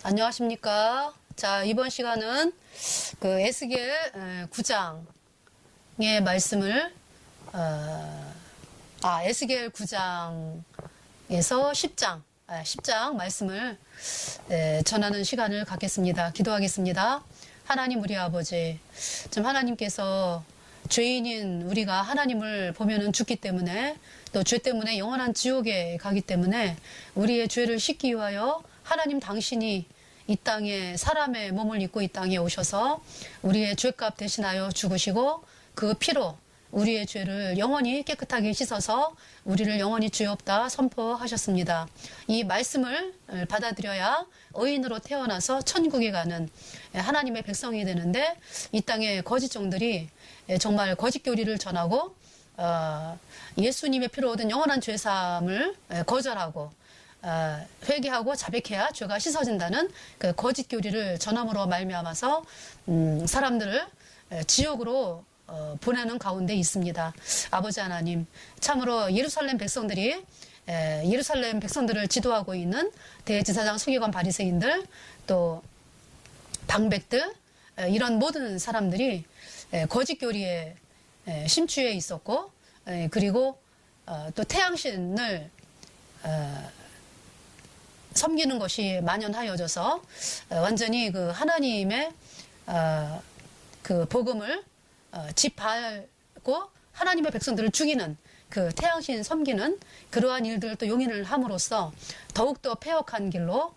안녕하십니까. 자, 이번 시간은 그 에스겔 9장의 말씀을, 에스겔 9장에서 10장 말씀을 전하는 시간을 갖겠습니다. 기도하겠습니다. 하나님 우리 아버지, 좀 하나님께서 죄인인 우리가 하나님을 보면은 죽기 때문에 또 죄 때문에 영원한 지옥에 가기 때문에 우리의 죄를 씻기 위하여 하나님 당신이 이 땅에 사람의 몸을 입고 이 땅에 오셔서 우리의 죄값 대신하여 죽으시고 그 피로 우리의 죄를 영원히 깨끗하게 씻어서 우리를 영원히 죄 없다 선포하셨습니다. 이 말씀을 받아들여야 의인으로 태어나서 천국에 가는 하나님의 백성이 되는데 이 땅의 거짓종들이 정말 거짓 교리를 전하고 예수님의 피로 얻은 영원한 죄사함을 거절하고 회개하고 자백해야 죄가 씻어진다는 그 거짓 교리를 전함으로 말미암아서 사람들을 지옥으로 보내는 가운데 있습니다. 아버지 하나님, 참으로 예루살렘 백성들이 예루살렘 백성들을 지도하고 있는 대제사장, 서기관, 바리새인들, 또 방백들, 이런 모든 사람들이 거짓 교리에 심취해 있었고, 그리고 또 태양신을 섬기는 것이 만연하여져서 완전히 그 하나님의 그 복음을 짓밟고 하나님의 백성들을 죽이는 그 태양신 섬기는 그러한 일들을 또 용인을 함으로써 더욱더 패역한 길로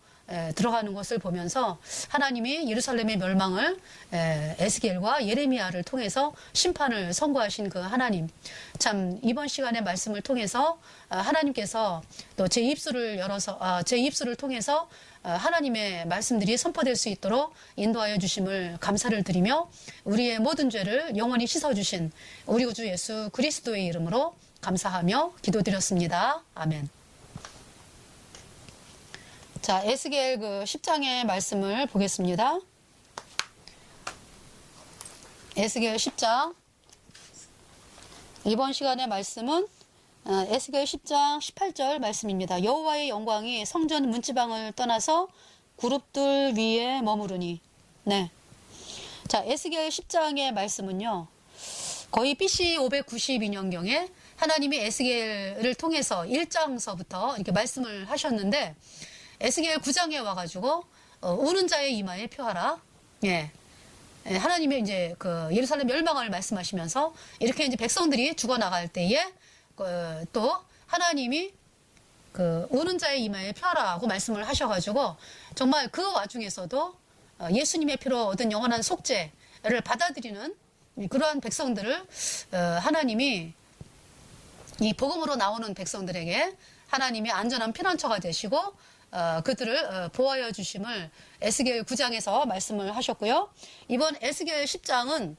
들어가는 것을 보면서 하나님이 예루살렘의 멸망을 에스겔과 예레미야를 통해서 심판을 선고하신 그 하나님, 참 이번 시간의 말씀을 통해서 하나님께서 또 제 입술을 열어서 제 입술을 통해서 하나님의 말씀들이 선포될 수 있도록 인도하여 주심을 감사를 드리며 우리의 모든 죄를 영원히 씻어주신 우리 구주 예수 그리스도의 이름으로 감사하며 기도드렸습니다. 아멘. 자, 에스겔 그 10장의 말씀을 보겠습니다. 에스겔 10장. 이번 시간의 말씀은 에스겔 10장 18절 말씀입니다. 여호와의 영광이 성전 문지방을 떠나서 그룹들 위에 머무르니. 네. 자, 에스겔 10장의 말씀은요, 거의 BC 592년경에 하나님이 에스겔을 통해서 1장서부터 이렇게 말씀을 하셨는데, 에스겔 9장에 와가지고 우는 자의 이마에 표하라. 예, 하나님의 이제 그 예루살렘 멸망을 말씀하시면서 이렇게 이제 백성들이 죽어 나갈 때에 또 하나님이 그 우는 자의 이마에 표하라고 말씀을 하셔가지고 정말 그 와중에서도 예수님의 피로 얻은 영원한 속죄를 받아들이는 그러한 백성들을 하나님이 이 복음으로 나오는 백성들에게 하나님이 안전한 피난처가 되시고 그들을 보호하여 주심을 에스겔 9장에서 말씀을 하셨고요. 이번 에스겔 10장은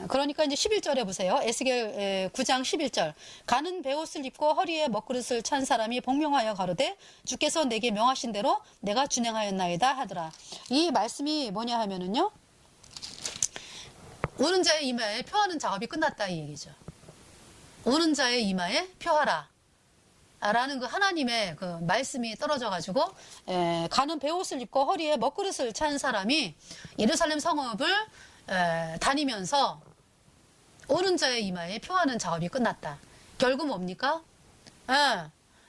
그러니까 이제 11절에 보세요. 에스겔 9장 11절. 가는 베옷을 입고 허리에 먹그릇을 찬 사람이 복명하여 가로되 주께서 내게 명하신 대로 내가 준행하였나이다 하더라. 이 말씀이 뭐냐 하면은요, 우는 자의 이마에 표하는 작업이 끝났다 이 얘기죠. 우는 자의 이마에 표하라 라는 그 하나님의 그 말씀이 떨어져 가지고 가는 베옷을 입고 허리에 먹그릇을 찬 사람이 예루살렘 성읍을 다니면서 오는 자의 이마에 표하는 작업이 끝났다. 결국 뭡니까?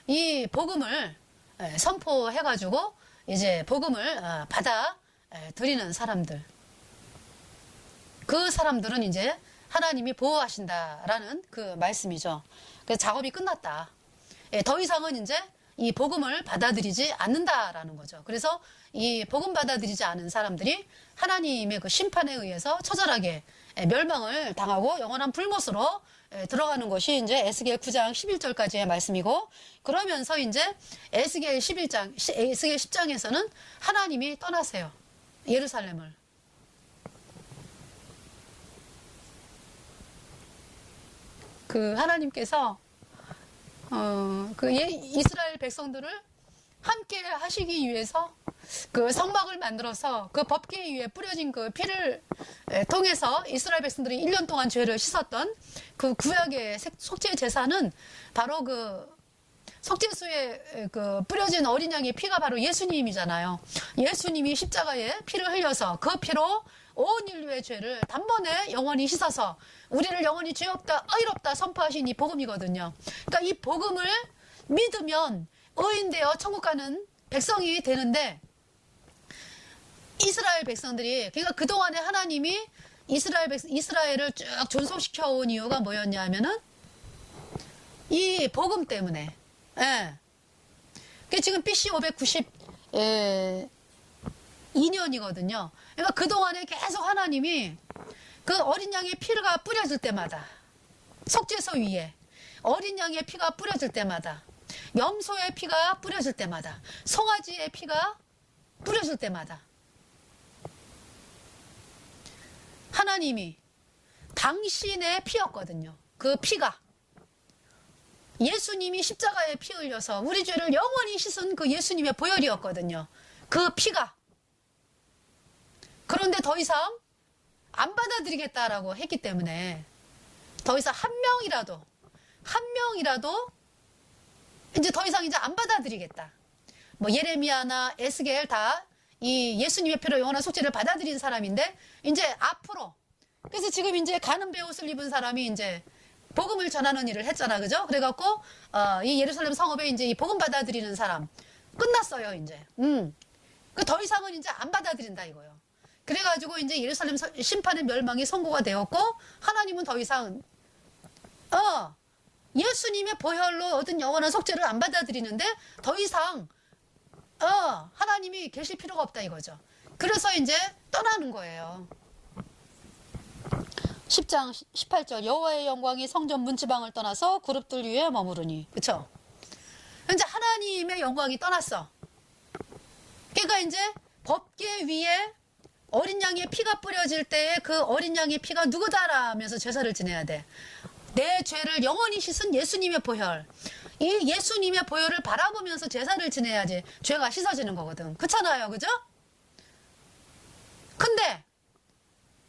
이 복음을 선포해 가지고 이제 복음을 받아 드리는 사람들, 그 사람들은 이제 하나님이 보호하신다라는 그 말씀이죠. 그래서 작업이 끝났다. 더 이상은 이제 이 복음을 받아들이지 않는다라는 거죠. 그래서 이 복음 받아들이지 않은 사람들이 하나님의 그 심판에 의해서 처절하게 멸망을 당하고 영원한 불못으로 들어가는 것이 이제 에스겔 9장 11절까지의 말씀이고, 그러면서 이제 에스겔 10장에서는 하나님이 떠나세요. 예루살렘을. 그 하나님께서 이스라엘 백성들을 함께 하시기 위해서 그 성막을 만들어서 그 법궤 위에 뿌려진 그 피를 통해서 이스라엘 백성들이 1년 동안 죄를 씻었던 그 구약의 속죄 제사는 바로 그 석재수에 그 뿌려진 어린 양의 피가 바로 예수님이잖아요. 예수님이 십자가에 피를 흘려서 그 피로 온 인류의 죄를 단번에 영원히 씻어서 우리를 영원히 죄 없다, 의롭다 선포하신 이 복음이거든요. 그러니까 이 복음을 믿으면 의인되어 천국 가는 백성이 되는데, 이스라엘 백성들이, 그러니까 그동안에 하나님이 이스라엘을 쭉 존속시켜 온 이유가 뭐였냐 하면은 이 복음 때문에. 예. 그게 지금 BC 592년이거든요. 그러니까 그동안에 계속 하나님이 그 어린 양의 피가 뿌려질 때마다, 속죄소 위에 어린 양의 피가 뿌려질 때마다, 염소의 피가 뿌려질 때마다, 송아지의 피가 뿌려질 때마다 하나님이 당신의 피였거든요. 그 피가 예수님이 십자가에 피 흘려서 우리 죄를 영원히 씻은 그 예수님의 보혈이었거든요. 그 피가. 그런데 더 이상 안 받아들이겠다라고 했기 때문에 더 이상 한 명이라도 이제 더 이상 이제 안 받아들이겠다. 뭐 예레미야나 에스겔 다 이 예수님의 피로 영원한 속죄를 받아들인 사람인데, 이제 앞으로, 그래서 지금 이제 가는 베옷을 입은 사람이 이제 복음을 전하는 일을 했잖아, 그죠? 그래갖고 이 예루살렘 성읍에 이제 이 복음 받아들이는 사람 끝났어요, 이제. 그 더 이상은 이제 안 받아들인다 이거요. 그래가지고 이제 예루살렘 심판의 멸망이 선고가 되었고, 하나님은 더 이상 예수님의 보혈로 얻은 영원한 속죄를 안 받아들이는데 더 이상 하나님이 계실 필요가 없다 이거죠. 그래서 이제 떠나는 거예요. 10장 18절 여호와의 영광이 성전 문지방을 떠나서 그룹들 위에 머무르니. 그쵸? 이제 하나님의 영광이 떠났어. 그러니까 이제 법궤 위에 어린 양의 피가 뿌려질 때에 그 어린 양의 피가 누구다라면서 제사를 지내야 돼. 내 죄를 영원히 씻은 예수님의 보혈. 이 예수님의 보혈을 바라보면서 제사를 지내야지 죄가 씻어지는 거거든. 그렇잖아요, 그죠? 근데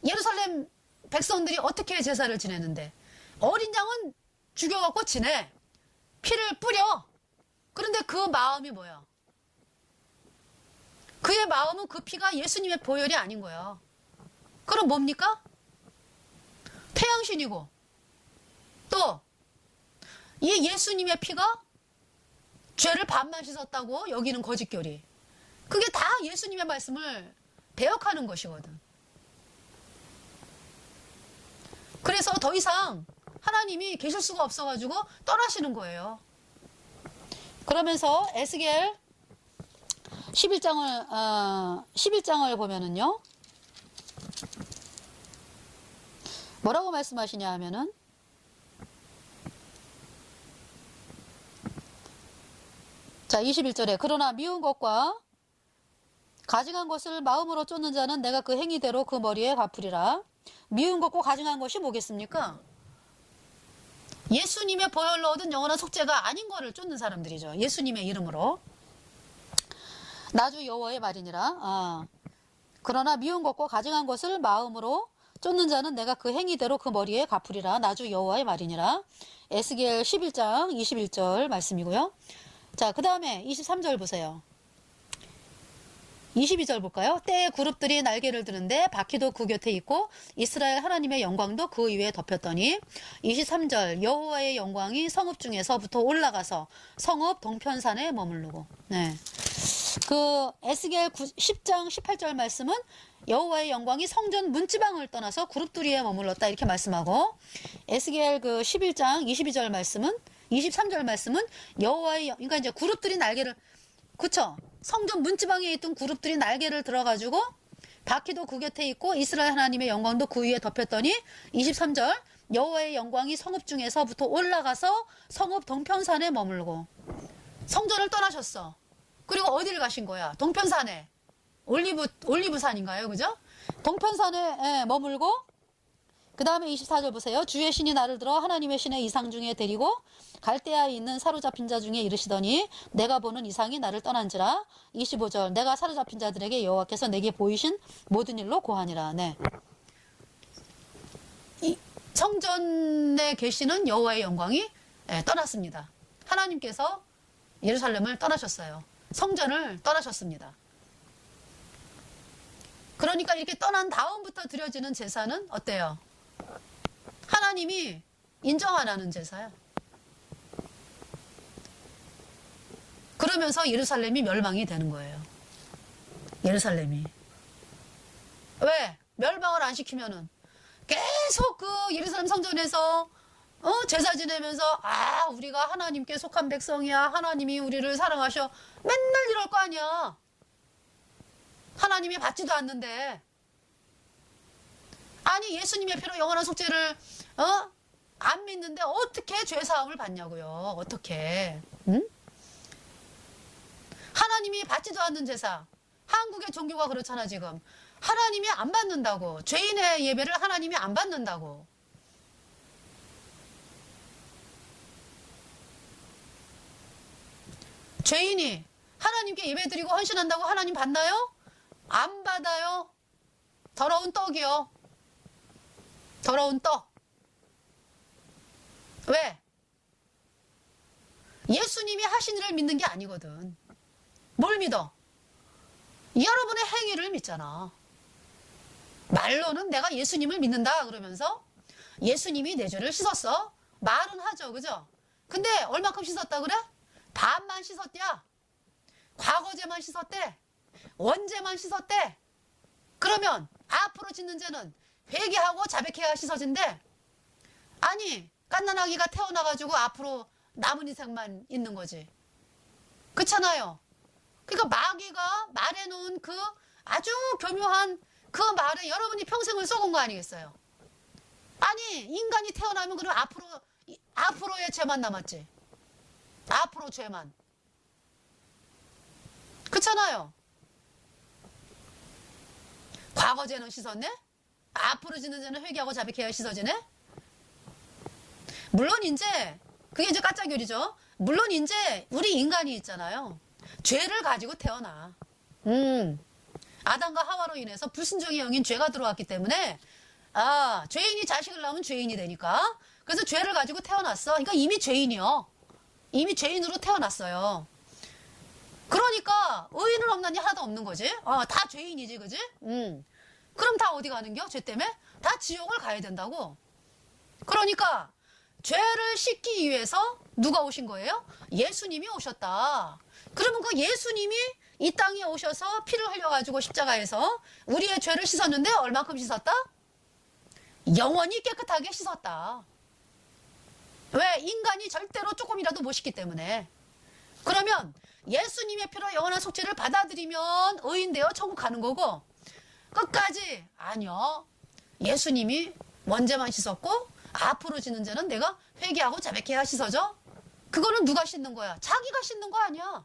예루살렘 백성들이 어떻게 제사를 지내는데, 어린 양은 죽여갖고 지내, 피를 뿌려. 그런데 그 마음이 뭐야? 그의 마음은 그 피가 예수님의 보혈이 아닌 거야. 그럼 뭡니까? 태양신이고, 또 이 예수님의 피가 죄를 반만 씻었다고 여기는 거짓교리. 그게 다 예수님의 말씀을 배역하는 것이거든. 그래서 더 이상 하나님이 계실 수가 없어가지고 떠나시는 거예요. 그러면서 에스겔 11장을 보면은요, 뭐라고 말씀하시냐 하면은, 자 21절에 그러나 미운 것과 가증한 것을 마음으로 쫓는 자는 내가 그 행위대로 그 머리에 갚으리라. 미운 것과 가증한 것이 뭐겠습니까? 예수님의 보혈로 얻은 영원한 속죄가 아닌 거를 쫓는 사람들이죠. 예수님의 이름으로. 나주 여호와의 말이니라. 그러나 미운 것과 가증한 것을 마음으로 쫓는 자는 내가 그 행위대로 그 머리에 갚으리라. 나주 여호와의 말이니라. 에스겔 11장 21절 말씀이고요. 자, 그 다음에 23절 보세요. 22절 볼까요? 때에 그룹들이 날개를 드는데 바퀴도 그 곁에 있고 이스라엘 하나님의 영광도 그 위에 덮였더니. 23절 여호와의 영광이 성읍 중에서부터 올라가서 성읍 동편산에 머무르고. 네. 그 에스겔 10장 18절 말씀은 여호와의 영광이 성전 문지방을 떠나서 그룹들 위에 머물렀다 이렇게 말씀하고, 에스겔 그 11장 22절 말씀은 23절 말씀은 여호와의, 그러니까 이제 그룹들이 날개를, 그쵸? 성전 문지방에 있던 그룹들이 날개를 들어가지고 바퀴도 그 곁에 있고 이스라엘 하나님의 영광도 그 위에 덮였더니 23절 여호와의 영광이 성읍 중에서부터 올라가서 성읍 동편산에 머물고. 성전을 떠나셨어. 그리고 어디를 가신 거야? 동편산에. 올리브산인가요? 그죠? 동편산에 머물고, 그 다음에 24절 보세요. 주의 신이 나를 들어 하나님의 신의 이상 중에 데리고 갈대아에 있는 사로잡힌 자 중에 이르시더니 내가 보는 이상이 나를 떠난지라. 25절 내가 사로잡힌 자들에게 여호와께서 내게 보이신 모든 일로 고하니라. 네. 이 성전에 계시는 여호와의 영광이 떠났습니다. 하나님께서 예루살렘을 떠나셨어요. 성전을 떠나셨습니다. 그러니까 이렇게 떠난 다음부터 드려지는 제사는 어때요? 하나님이 인정 안 하는 제사야. 그러면서 예루살렘이 멸망이 되는 거예요. 예루살렘이. 왜? 멸망을 안 시키면은 계속 그 예루살렘 성전에서 제사 지내면서 우리가 하나님께 속한 백성이야. 하나님이 우리를 사랑하셔. 맨날 이럴 거 아니야. 하나님이 받지도 않는데. 아니 예수님의 피로 영원한 속죄를 안 믿는데 어떻게 죄사함을 받냐고요. 어떻게. 응? 하나님이 받지도 않는 제사. 한국의 종교가 그렇잖아 지금. 하나님이 안 받는다고. 죄인의 예배를 하나님이 안 받는다고. 죄인이 하나님께 예배드리고 헌신한다고 하나님 받나요? 안 받아요. 더러운 떡이요. 더러운 떡. 왜? 예수님이 하신 일을 믿는 게 아니거든. 뭘 믿어? 여러분의 행위를 믿잖아. 말로는 내가 예수님을 믿는다 그러면서 예수님이 내 죄를 씻었어. 말은 하죠. 그죠? 근데 얼마큼 씻었다 그래? 반만 씻었대야. 과거죄만 씻었대. 원죄만 씻었대. 그러면 앞으로 짓는 죄는 회개하고 자백해야 씻어진대. 아니 갓난아기가 태어나가지고 앞으로 남은 인생만 있는 거지. 그렇잖아요. 그러니까 마귀가 말해놓은 그 아주 교묘한 그 말에 여러분이 평생을 쏘은 거 아니겠어요? 아니 인간이 태어나면 그럼 앞으로의 죄만 남았지. 앞으로 죄만. 그렇잖아요. 과거 죄는 씻었네? 앞으로 짓는 죄는 회개하고 자백해야 씻어지네? 물론 이제 그게 이제 까짜교리죠. 물론 이제 우리 인간이 있잖아요. 죄를 가지고 태어나. 아담과 하와로 인해서 불순종의 영인 죄가 들어왔기 때문에 죄인이 자식을 낳으면 죄인이 되니까. 그래서 죄를 가지고 태어났어. 그러니까 이미 죄인이요. 이미 죄인으로 태어났어요. 그러니까 의인은 없나니 하나도 없는 거지. 다 죄인이지, 그지? 그럼 다 어디 가는겨? 죄 때문에? 다 지옥을 가야 된다고. 그러니까 죄를 씻기 위해서 누가 오신 거예요? 예수님이 오셨다. 그러면 그 예수님이 이 땅에 오셔서 피를 흘려가지고 십자가에서 우리의 죄를 씻었는데 얼마큼 씻었다? 영원히 깨끗하게 씻었다. 왜? 인간이 절대로 조금이라도 못 씻기 때문에. 그러면 예수님의 피로 영원한 속죄를 받아들이면 의인 되어 천국 가는 거고, 끝까지 아니요. 예수님이 원죄만 씻었고 앞으로 지는 죄는 내가 회개하고 자백해야 씻어져? 그거는 누가 씻는 거야? 자기가 씻는 거 아니야.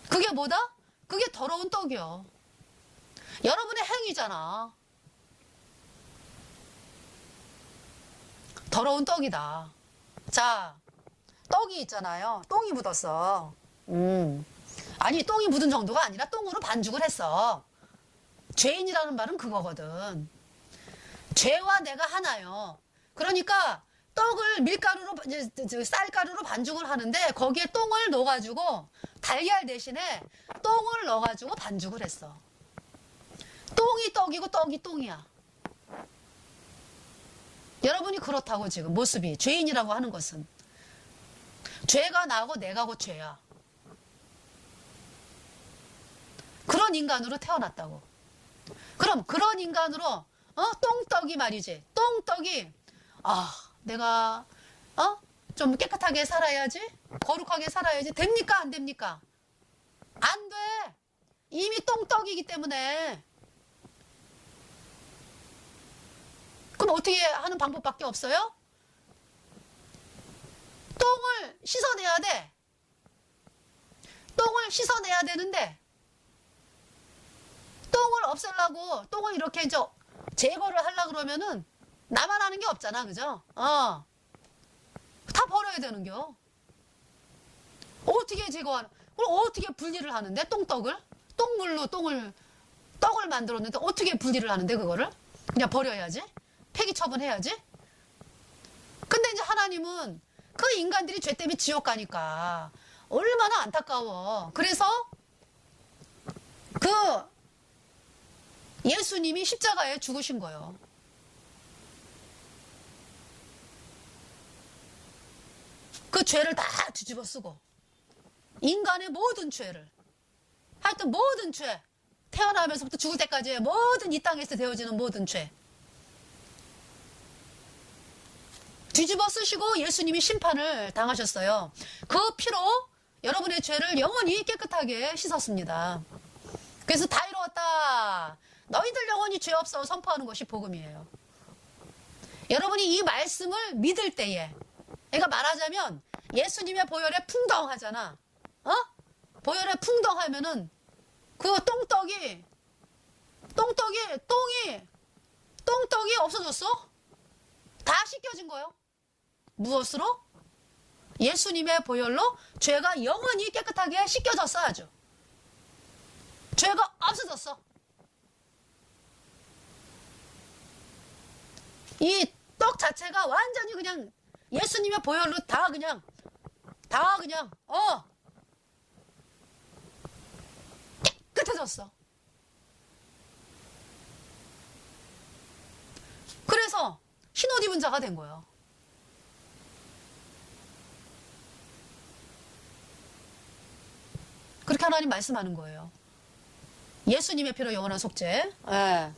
그게 뭐다? 그게 더러운 떡이요. 여러분의 행위잖아. 더러운 떡이다. 자, 떡이 있잖아요. 똥이 묻었어. 아니 똥이 묻은 정도가 아니라 똥으로 반죽을 했어. 죄인이라는 말은 그거거든. 죄와 내가 하나요. 그러니까 떡을 밀가루로 쌀가루로 반죽을 하는데 거기에 똥을 넣어가지고 달걀 대신에 똥을 넣어가지고 반죽을 했어. 똥이 떡이고 떡이 똥이야. 여러분이 그렇다고 지금 모습이. 죄인이라고 하는 것은 죄가 나고 내가 곧 죄야. 그런 인간으로 태어났다고. 그럼 그런 인간으로 똥떡이 말이지. 똥떡이 내가 좀 깨끗하게 살아야지, 거룩하게 살아야지. 됩니까? 안 됩니까? 안 돼. 이미 똥떡이기 때문에. 그럼 어떻게 하는 방법밖에 없어요? 똥을 씻어내야 돼. 똥을 씻어내야 되는데 똥을 없애려고 똥을 이렇게 이제 제거를 하려고 그러면은 나만 하는 게 없잖아. 그죠? 다 버려야 되는겨. 어떻게 제거하는, 그럼 어떻게 분리를 하는데? 똥떡을? 똥물로 떡을 만들었는데 어떻게 분리를 하는데 그거를? 그냥 버려야지? 폐기 처분해야지? 근데 이제 하나님은 그 인간들이 죄 때문에 지옥 가니까 얼마나 안타까워. 그래서 그 예수님이 십자가에 죽으신 거예요. 그 죄를 다 뒤집어 쓰고 인간의 모든 죄를, 하여튼 모든 죄, 태어나면서부터 죽을 때까지의 모든 이 땅에서 되어지는 모든 죄 뒤집어 쓰시고 예수님이 심판을 당하셨어요. 그 피로 여러분의 죄를 영원히 깨끗하게 씻었습니다. 그래서 다 이루었다, 너희들 영원히 죄 없어 선포하는 것이 복음이에요. 여러분이 이 말씀을 믿을 때에, 그러니까 말하자면 예수님의 보혈에 풍덩하잖아. 보혈에 풍덩하면은 그 똥떡이 없어졌어? 다 씻겨진 거예요. 무엇으로? 예수님의 보혈로 죄가 영원히 깨끗하게 씻겨졌어. 아주 죄가 없어졌어. 이 떡 자체가 완전히 그냥 예수님의 보혈로 다 그냥 깨끗해졌어. 그래서 흰옷 입은 자가 된 거예요. 그렇게 하나님 말씀하는 거예요. 예수님의 피로 영원한 속죄. 예.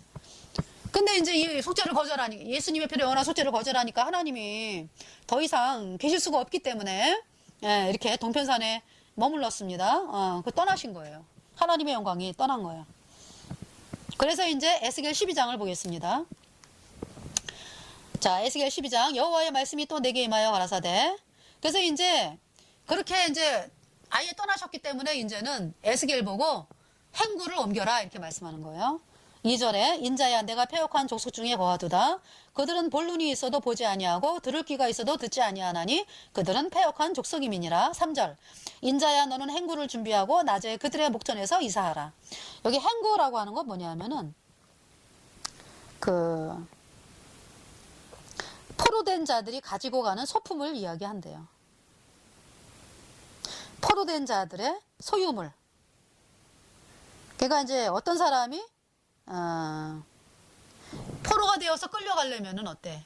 근데 이제 이 속죄를 거절하니, 예수님의 피로 영원한 속죄를 거절하니까 하나님이 더 이상 계실 수가 없기 때문에, 예, 이렇게 동편산에 머물렀습니다. 떠나신 거예요. 하나님의 영광이 떠난 거예요. 그래서 이제 에스겔 12장을 보겠습니다. 자, 에스겔 12장. 여호와의 말씀이 또 내게 임하여 가라사대. 그래서 이제 그렇게 이제 아예 떠나셨기 때문에 이제는 에스겔 보고 행구를 옮겨라 이렇게 말씀하는 거예요. 2절에 인자야 내가 패역한 족속 중에 거하도다. 그들은 볼 눈이 있어도 보지 아니하고 들을 귀가 있어도 듣지 아니하나니 그들은 패역한 족속임이니라. 3절 인자야 너는 행구를 준비하고 낮에 그들의 목전에서 이사하라. 여기 행구라고 하는 건 뭐냐면은 그 포로된 자들이 가지고 가는 소품을 이야기한대요. 포로된 자들의 소유물. 그러니까 이제 어떤 사람이 포로가 되어서 끌려가려면은 어때?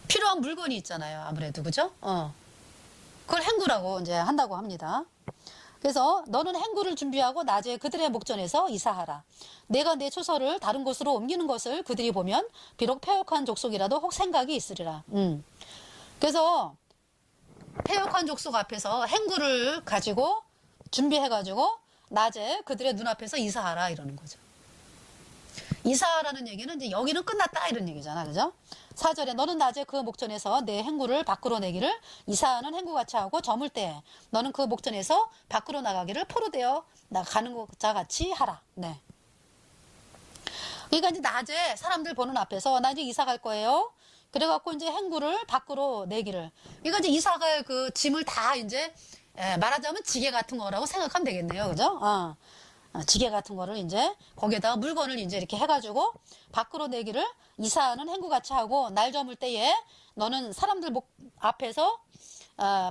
필요한 물건이 있잖아요. 아무래도 그죠? 그걸 행구라고 이제 한다고 합니다. 그래서 너는 행구를 준비하고 낮에 그들의 목전에서 이사하라. 내가 내 초서를 다른 곳으로 옮기는 것을 그들이 보면 비록 패역한 족속이라도 혹 생각이 있으리라. 그래서 패역한 족속 앞에서 행구를 가지고 준비해가지고 낮에 그들의 눈앞에서 이사하라 이러는 거죠. 이사하라는 얘기는 이제 여기는 끝났다 이런 얘기잖아. 그죠? 4절에 너는 낮에 그 목전에서 내 행구를 밖으로 내기를 이사하는 행구같이 하고 저물 때 너는 그 목전에서 밖으로 나가기를 포로되어 나가는 자 같이 하라. 네. 그러니까 이제 낮에 사람들 보는 앞에서 나 이제 이사 갈 거예요. 그래갖고 이제 행구를 밖으로 내기를. 그러니까 이제 이사갈 그 짐을 다 이제 말하자면 지게 같은 거라고 생각하면 되겠네요. 그죠? 지게 같은 거를 이제 거기에다가 물건을 이제 이렇게 해가지고 밖으로 내기를 이사하는 행구같이 하고 날 저물 때에 너는 사람들 앞에서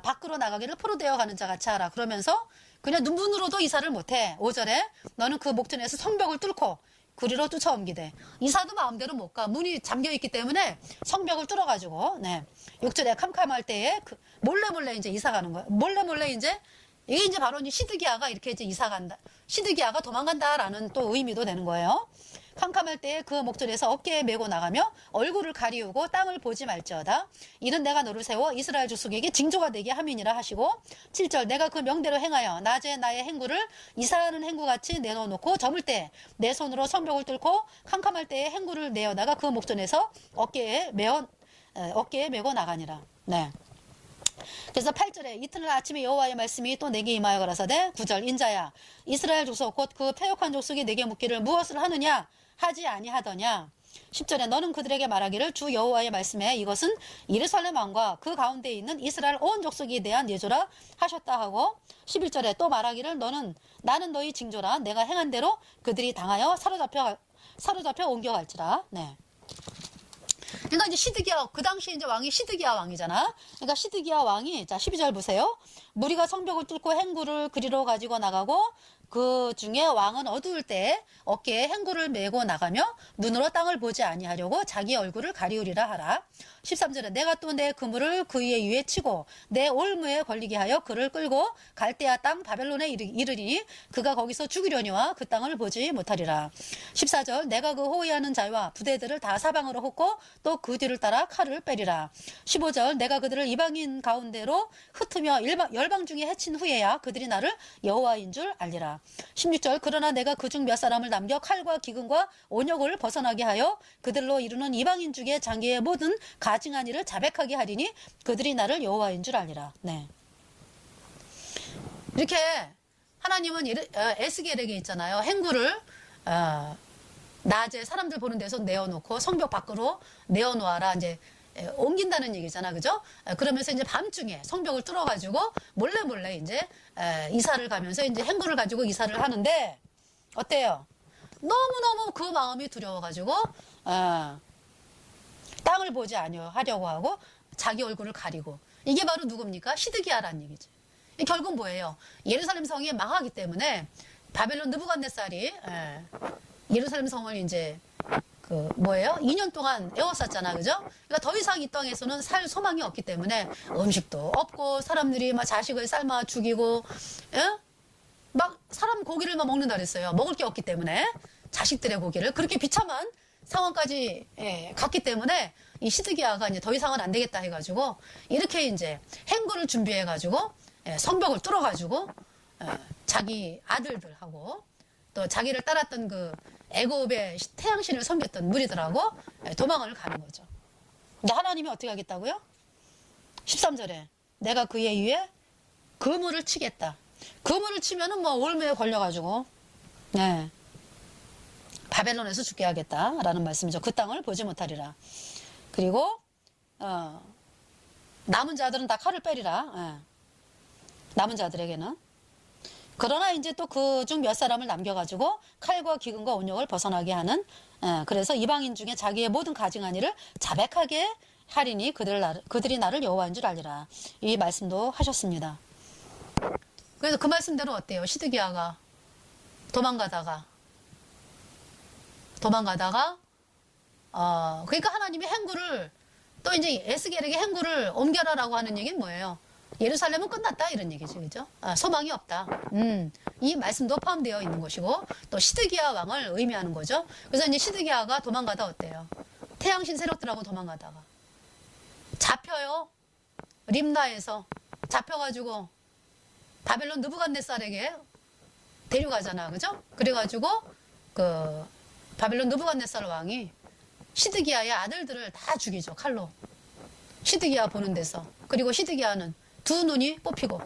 밖으로 나가기를 포로되어 가는 자 같이 하라. 그러면서 그냥 눈으로도 이사를 못해. 5절에 너는 그 목전에서 성벽을 뚫고 그리로 쫓아옮기되. 이사도 마음대로 못 가. 문이 잠겨있기 때문에 성벽을 뚫어가지고. 네. 6절에 캄캄할 때에 몰래 이제 이사 가는 거예요. 몰래 이제 이게 이제 바로 시드기야가 이렇게 이제 이사 간다. 시드기야가 도망간다라는 또 의미도 되는 거예요. 캄캄할 때에 그 목전에서 어깨에 메고 나가며 얼굴을 가리우고 땅을 보지 말지어다. 이는 내가 너를 세워 이스라엘 족속에게 징조가 되게 함이니라 하시고 7절 내가 그 명대로 행하여 낮에 나의 행구를 이사하는 행구같이 내놓고 저물 때 내 손으로 성벽을 뚫고 캄캄할 때에 행구를 내어다가 그 목전에서 어깨에 메고 나가니라. 네. 그래서 8절에 이튿날 아침에 여호와의 말씀이 또 내게 임하여 가라사대 9절 인자야 이스라엘 족속 곧 그 패역한 족속이 내게 묻기를 무엇을 하느냐 하지 아니하더냐. 10절에 너는 그들에게 말하기를 주 여호와의 말씀에 이것은 예루살렘 왕과 그 가운데 있는 이스라엘 온 족속에 대한 예조라 하셨다 하고 11절에 또 말하기를 나는 너희 징조라 내가 행한 대로 그들이 당하여 사로잡혀 옮겨갈지라. 네. 그러니까 이제 시드기야, 그 당시에 이제 왕이 시드기야 왕이잖아. 그러니까 시드기야 왕이, 자, 12절 보세요. 무리가 성벽을 뚫고 행구를 그리로 가지고 나가고, 그 중에 왕은 어두울 때 어깨에 행구를 메고 나가며 눈으로 땅을 보지 아니하려고 자기 얼굴을 가리우리라 하라. 13절에 내가 또 내 그물을 그의 위에 치고 내 올무에 걸리게 하여 그를 끌고 갈대아 땅 바벨론에 이르리니 그가 거기서 죽으려니와 그 땅을 보지 못하리라. 14절 내가 그 호위하는 자와 부대들을 다 사방으로 흩고 또 그 뒤를 따라 칼을 빼리라. 15절 내가 그들을 이방인 가운데로 흩으며 열방 중에 해친 후에야 그들이 나를 여호와인 줄 알리라. 16절 그러나 내가 그중 몇 사람을 남겨 칼과 기근과 온역을 벗어나게 하여 그들로 이루는 이방인 중에 장기의 모든 가증한 일을 자백하게 하리니 그들이 나를 여호와인 줄 알리라. 네. 이렇게 하나님은 에스겔에게 있잖아요. 행구를 낮에 사람들 보는 데서 내어놓고 성벽 밖으로 내어놓아라. 이제 옮긴다는 얘기잖아, 그죠? 그러면서 이제 밤중에 성벽을 뚫어가지고 몰래 이제 이사를 가면서 이제 행구를 가지고 이사를 하는데 어때요? 너무너무 그 마음이 두려워가지고 땅을 보지 아니하려고 하고 자기 얼굴을 가리고 이게 바로 누굽니까? 시드기야라는 얘기죠. 결국 뭐예요? 예루살렘 성이 망하기 때문에 바벨론 느부갓네살이 예루살렘 성을 이제 그 뭐예요? 2년 동안 에워쌌잖아, 그죠? 그러니까 더 이상 이 땅에서는 살 소망이 없기 때문에 음식도 없고 사람들이 막 자식을 삶아 죽이고, 예? 막 사람 고기를 막 먹는다 그랬어요. 먹을 게 없기 때문에 자식들의 고기를 그렇게 비참한 상황까지 갔기 때문에 이 시드기야가 이제 더 이상은 안 되겠다 해가지고 이렇게 이제 행구를 준비해가지고 성벽을 뚫어가지고 자기 아들들하고 또 자기를 따랐던 그 애굽의 태양신을 섬겼던 무리들하고 도망을 가는 거죠. 근데 하나님이 어떻게 하겠다고요? 13절에 내가 그의 위에 그물을 치겠다. 그물을 치면은 뭐 올무에 걸려가지고 바벨론에서 죽게 하겠다라는 말씀이죠. 그 땅을 보지 못하리라. 그리고 남은 자들은 다 칼을 빼리라. 남은 자들에게는. 그러나 이제 또 그 중 몇 사람을 남겨가지고 칼과 기근과 온역을 벗어나게 하는 그래서 이방인 중에 자기의 모든 가증한 일을 자백하게 하리니 그들이 나를 여호와인 줄 알리라. 이 말씀도 하셨습니다. 그래서 그 말씀대로 어때요? 시드기야가 도망가다가 그러니까 하나님이 행구를 또 이제 에스겔에게 행구를 옮겨라라고 하는 얘기는 뭐예요? 예루살렘은 끝났다 이런 얘기죠, 그죠? 소망이 없다. 이 말씀도 포함되어 있는 것이고 또 시드기야 왕을 의미하는 거죠. 그래서 이제 시드기야가 도망가다 어때요? 태양신 세력들하고 도망가다가 잡혀요. 림나에서 잡혀가지고 바벨론 느부갓네살에게 데려가잖아, 그죠? 그래가지고 그 바벨론 느부갓네살 왕이 시드기야의 아들들을 다 죽이죠, 칼로. 시드기야 보는 데서. 그리고 시드기야는 두 눈이 뽑히고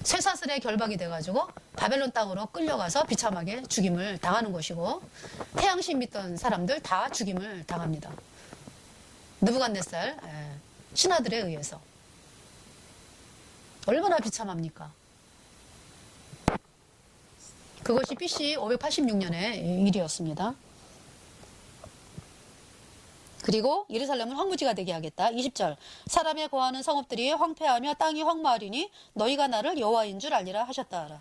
쇠사슬에 결박이 돼가지고 바벨론 땅으로 끌려가서 비참하게 죽임을 당하는 것이고 태양신 믿던 사람들 다 죽임을 당합니다. 느부갓네살 신하들에 의해서. 얼마나 비참합니까? 그것이 BC 586년의 일이었습니다. 그리고 예루살렘은 황무지가 되게 하겠다. 20절 사람의 거하는 성읍들이 황폐하며 땅이 황무하리니 너희가 나를 여호와인 줄 알리라 하셨다.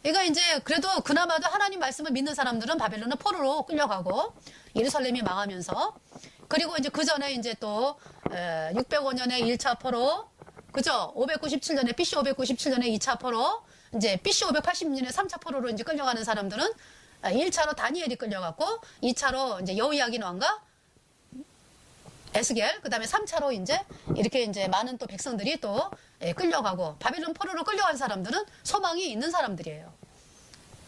그러니까 이제 그래도 그나마도 하나님 말씀을 믿는 사람들은 바벨론은 포로로 끌려가고 예루살렘이 망하면서 그리고 이제 그 전에 이제 또 605년에 1차 포로, 그죠? 597년에 BC 597년에 2차 포로, 이제 BC 580년에 3차 포로로 이제 끌려가는 사람들은 1차로 다니엘이 끌려갔고 2차로 이제 여호야긴 왕과 에스겔, 그 다음에 3차로 이제 이렇게 이제 많은 또 백성들이 또 끌려가고 바벨론 포로로 끌려간 사람들은 소망이 있는 사람들이에요.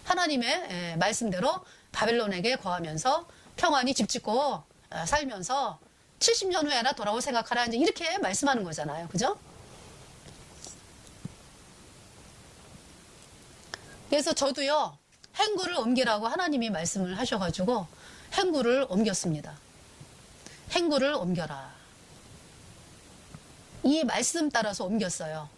하나님의 말씀대로 바벨론에게 거하면서 평안히 집 짓고 살면서 70년 후에나 돌아올 생각하라 이제 이렇게 말씀하는 거잖아요. 그죠? 그래서 저도요, 행구를 옮기라고 하나님이 말씀을 하셔가지고 행구를 옮겼습니다. 행구를 옮겨라. 이 말씀 따라서 옮겼어요.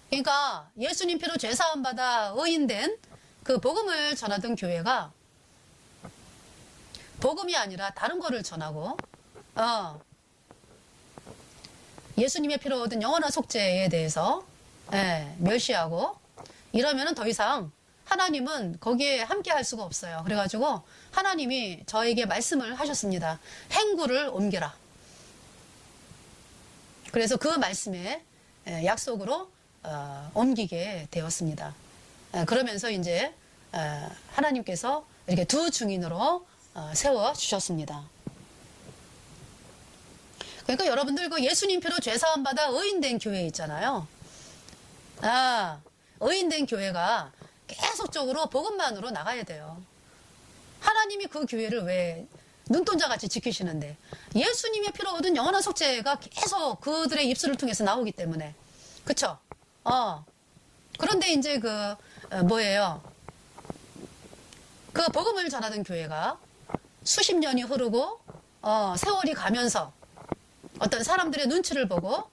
그러니까 예수님 피로 죄사함 받아 의인된 그 복음을 전하던 교회가 복음이 아니라 다른 거를 전하고 예수님의 피로 얻은 영원한 속죄에 대해서 멸시하고 이러면은 더 이상 하나님은 거기에 함께 할 수가 없어요. 그래가지고 하나님이 저에게 말씀을 하셨습니다. 행구를 옮겨라. 그래서 그 말씀에 약속으로 옮기게 되었습니다. 그러면서 이제 하나님께서 이렇게 두 증인으로 세워 주셨습니다. 그러니까 여러분들 그 예수님 피로 죄 사함 받아 의인된 교회 있잖아요. 의인된 교회가 계속적으로 복음만으로 나가야 돼요. 하나님이 그 교회를 왜 눈동자같이 지키시는데 예수님의 피로 얻은 영원한 속죄가 계속 그들의 입술을 통해서 나오기 때문에 그쵸? 그런데 이제 뭐예요? 그 복음을 전하던 교회가 수십 년이 흐르고 세월이 가면서 어떤 사람들의 눈치를 보고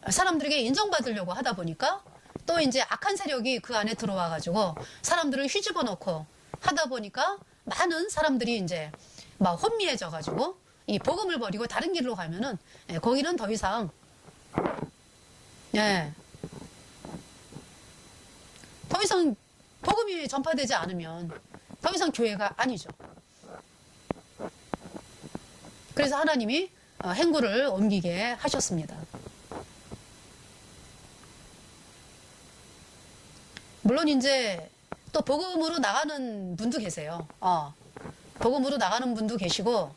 사람들에게 인정받으려고 하다 보니까 또 이제 악한 세력이 그 안에 들어와 가지고 사람들을 휘집어 놓고 하다 보니까 많은 사람들이 이제 막 혼미해져 가지고 이 복음을 버리고 다른 길로 가면은 거기는 더 이상 더 이상 복음이 전파되지 않으면 더 이상 교회가 아니죠. 그래서 하나님이 행구를 옮기게 하셨습니다. 물론 이제 또 복음으로 나가는 분도 계세요. 복음으로 나가는 분도 계시고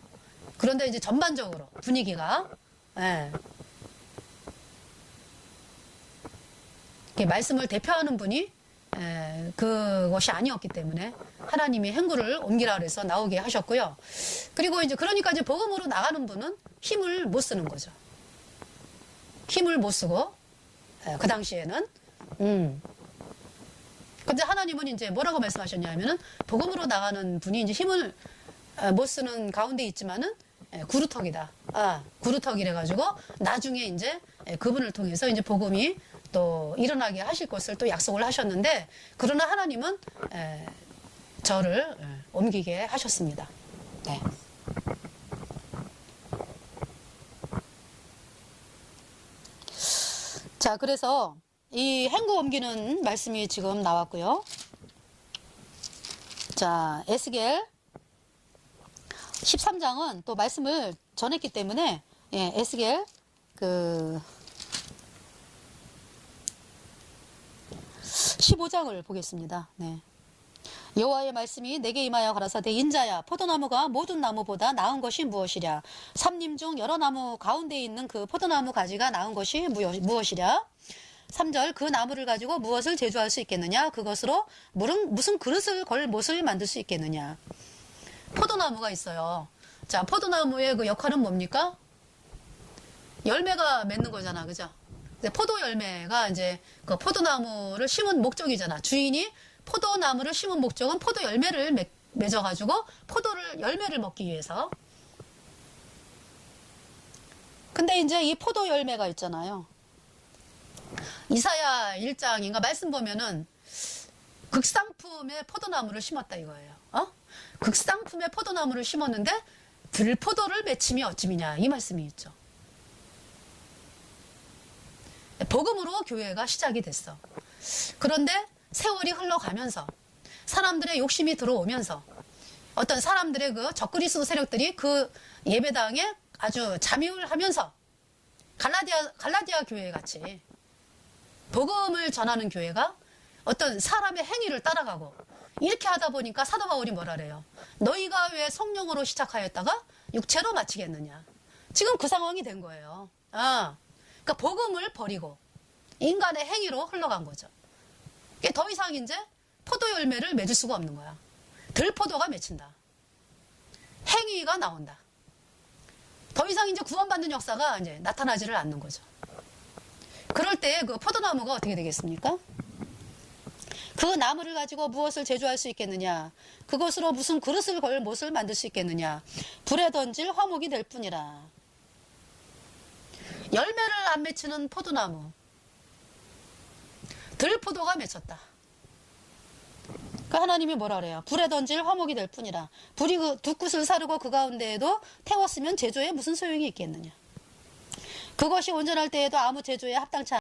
그런데 이제 전반적으로 분위기가 말씀을 대표하는 분이 그것이 아니었기 때문에 하나님이 행구를 옮기라 그래서 나오게 하셨고요. 그리고 이제 그러니까 이제 복음으로 나가는 분은 힘을 못 쓰는 거죠. 힘을 못 쓰고 그 당시에는 근데 하나님은 이제 뭐라고 말씀하셨냐면은 복음으로 나가는 분이 이제 힘을 못 쓰는 가운데 있지만은 구루턱이다. 구루턱이래 가지고 나중에 이제 그분을 통해서 이제 복음이 또 일어나게 하실 것을 또 약속을 하셨는데 그러나 하나님은 저를 옮기게 하셨습니다. 네. 자, 그래서 이 행구 옮기는 말씀이 지금 나왔고요. 자, 에스겔 13장은 또 말씀을 전했기 때문에 에스겔 15장을 보겠습니다. 네. 여호와의 말씀이 내게 임하여 가라사대 인자야 포도나무가 모든 나무보다 나은 것이 무엇이랴 삼림 중 여러 나무 가운데 있는 그 포도나무 가지가 나은 것이 무엇이랴 3절 그 나무를 가지고 무엇을 제조할 수 있겠느냐 그것으로 무슨 그릇을 걸 못을 만들 수 있겠느냐. 포도나무가 있어요. 자, 포도나무의 그 역할은 뭡니까? 열매가 맺는 거잖아, 그죠? 포도 열매가 이제 그 포도나무를 심은 목적이잖아. 주인이 포도나무를 심은 목적은 포도 열매를 맺어가지고 열매를 먹기 위해서. 근데 이제 이 포도 열매가 있잖아요. 이사야 1장인가 말씀 보면은 극상품의 포도나무를 심었다 이거예요. 극상품의 포도나무를 심었는데 들포도를 맺힘이 어찌미냐 이 말씀이 있죠. 복음으로 교회가 시작이 됐어. 그런데 세월이 흘러가면서 사람들의 욕심이 들어오면서 어떤 사람들의 그 적그리스도 세력들이 그 예배당에 아주 잠입을 하면서 갈라디아 교회 같이 복음을 전하는 교회가 어떤 사람의 행위를 따라가고 이렇게 하다 보니까 사도 바울이 뭐라 그래요? 너희가 왜 성령으로 시작하였다가 육체로 마치겠느냐. 지금 그 상황이 된 거예요. 그러니까 복음을 버리고 인간의 행위로 흘러간 거죠. 더 이상 이제 포도 열매를 맺을 수가 없는 거야. 들포도가 맺힌다. 행위가 나온다. 더 이상 이제 구원받는 역사가 이제 나타나지를 않는 거죠. 그럴 때 그 포도나무가 어떻게 되겠습니까? 그 나무를 가지고 무엇을 제조할 수 있겠느냐? 그것으로 무슨 그릇을 걸 못을 만들 수 있겠느냐? 불에 던질 화목이 될 뿐이라. 열매를 안 맺히는 포도나무. 들포도가 맺혔다. 그 하나님이 뭐라 그래요? 불에 던질 화목이 될 뿐이라. 불이 두 굿을 사르고 그 가운데에도 태웠으면 제조에 무슨 소용이 있겠느냐. 그것이 온전할 때에도 아무 제조에 합당치